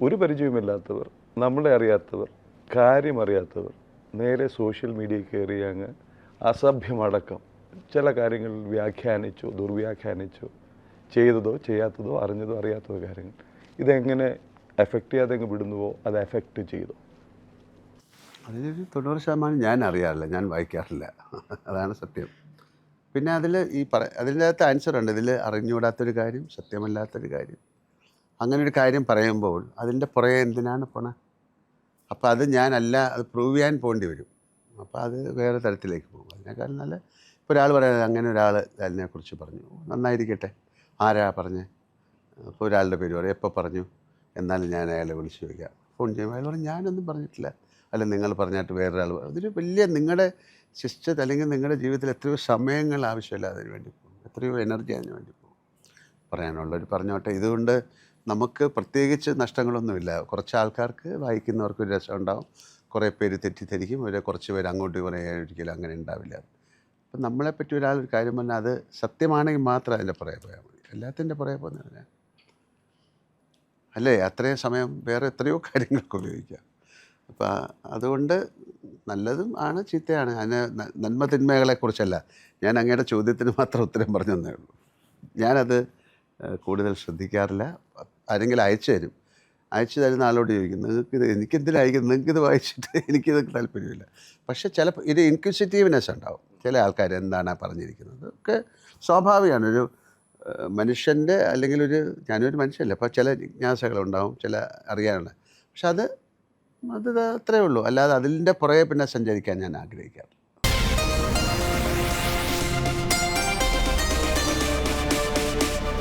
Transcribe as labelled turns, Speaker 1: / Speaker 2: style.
Speaker 1: ഒരു പരിചയമില്ലാത്തവർ, നമ്മളെ അറിയാത്തവർ, കാര്യമറിയാത്തവർ നേരെ സോഷ്യൽ മീഡിയയിൽ കയറി അങ്ങ് അസഭ്യമടക്കം ചില കാര്യങ്ങൾ വ്യാഖ്യാനിച്ചോ ദുർവ്യാഖ്യാനിച്ചോ ചെയ്തതോ ചെയ്യാത്തതോ അറിഞ്ഞതോ അറിയാത്തതോ കാര്യങ്ങൾ ഇതെങ്ങനെ എഫക്റ്റ് ചെയ്യാതെ അങ്ങ് വിടുന്നുവോ അത് എഫക്റ്റ് ചെയ്തോ?
Speaker 2: അതിലൊരു 90% ഞാൻ അറിയാറില്ല, ഞാൻ വായിക്കാറില്ല. അതാണ് സത്യം. പിന്നെ അതിൽ അതിൻ്റെ അകത്ത് ആൻസറുണ്ട്. ഇതിൽ അറിഞ്ഞുകൂടാത്തൊരു കാര്യം, സത്യമല്ലാത്തൊരു കാര്യം, അങ്ങനൊരു കാര്യം പറയുമ്പോൾ അതിൻ്റെ പുറകെ എന്തിനാണ് പോണേ? അപ്പോൾ അത് ഞാനല്ല, അത് പ്രൂവ് ചെയ്യാൻ പോകേണ്ടി വരും. അപ്പോൾ അത് വേറെ തരത്തിലേക്ക് പോകും. അതിനേക്കാളും നല്ല ഇപ്പോൾ ഒരാൾ പറയുന്നത് അങ്ങനെ ഒരാൾ അതിനെക്കുറിച്ച് പറഞ്ഞു, നന്നായിരിക്കട്ടെ. ആരാ പറഞ്ഞേ? ഇപ്പോൾ ഒരാളുടെ പേര് പറയും, എപ്പോൾ പറഞ്ഞു? എന്നാലും ഞാൻ അയാളെ വിളിച്ച് ചോദിക്കാം, ഫോൺ ചെയ്യുമ്പോൾ അയാൾ പറയും ഞാനൊന്നും പറഞ്ഞിട്ടില്ല. അല്ല നിങ്ങൾ പറഞ്ഞിട്ട് വേറൊരാൾ അതൊരു വലിയ നിങ്ങളുടെ ശിഷ്ടത അല്ലെങ്കിൽ നിങ്ങളുടെ ജീവിതത്തിൽ എത്രയോ സമയങ്ങൾ ആവശ്യമില്ല അതിന് വേണ്ടി പോകും, എത്രയോ എനർജി അതിന് വേണ്ടി പോകും. പറയാനുള്ളവർ പറഞ്ഞോട്ടെ. ഇതുകൊണ്ട് നമുക്ക് പ്രത്യേകിച്ച് നഷ്ടങ്ങളൊന്നുമില്ല. കുറച്ച് ആൾക്കാർക്ക് വായിക്കുന്നവർക്ക് ഒരു രസം ഉണ്ടാവും, കുറേ പേര് തെറ്റിദ്ധരിക്കും, കുറച്ച് പേര് അങ്ങോട്ട് പറയാൻ ഒരിക്കലും അങ്ങനെ ഉണ്ടാവില്ല. അപ്പം നമ്മളെപ്പറ്റി ഒരാളൊരു കാര്യം പറഞ്ഞാൽ അത് സത്യമാണെങ്കിൽ മാത്രം അതിൻ്റെ പുറകെ പോയാൽ മതി, എല്ലാത്തിൻ്റെ പുറകെ പോകുന്നതിന് അല്ലേ? അത്രയും സമയം വേറെ എത്രയോ കാര്യങ്ങൾക്ക് ഉപയോഗിക്കാം. അപ്പം അതുകൊണ്ട് നല്ലതും ആണ് ചീത്തയാണ്. അതിന് നന്മ തിന്മകളെക്കുറിച്ചല്ല, ഞാൻ അങ്ങയുടെ ചോദ്യത്തിന് മാത്രം ഉത്തരം പറഞ്ഞു തന്നേ ഉള്ളൂ. ഞാനത് കൂടുതൽ ശ്രദ്ധിക്കാറില്ല. ആരെങ്കിലും അയച്ചു തരും, അയച്ചു തരുന്ന ആളോട് ചോദിക്കും, നിങ്ങൾക്കിത് എനിക്കെന്തിനാ അയക്കുന്നത്, നിങ്ങൾക്കിത് വായിച്ചിട്ട് എനിക്കിത് താല്പര്യമില്ല. പക്ഷേ ചിലപ്പോൾ ഇത് ഇൻക്വിസിറ്റീവ്നെസ് ഉണ്ടാവും. ചില ആൾക്കാർ എന്താണ് പറഞ്ഞിരിക്കുന്നത് ഒക്കെ സ്വാഭാവികമാണ്. ഒരു മനുഷ്യൻ്റെ അല്ലെങ്കിൽ ഞാനൊരു മനുഷ്യനല്ല, അപ്പോൾ ചില ജിജ്ഞാസകളുണ്ടാവും, ചില അറിയാനുള്ള. പക്ഷെ അത് അത്രയേ ഉള്ളൂ. അല്ലാതെ അതിൻ്റെ പുറകെ പിന്നെ സഞ്ചരിക്കാൻ ഞാൻ ആഗ്രഹിക്കാറില്ല.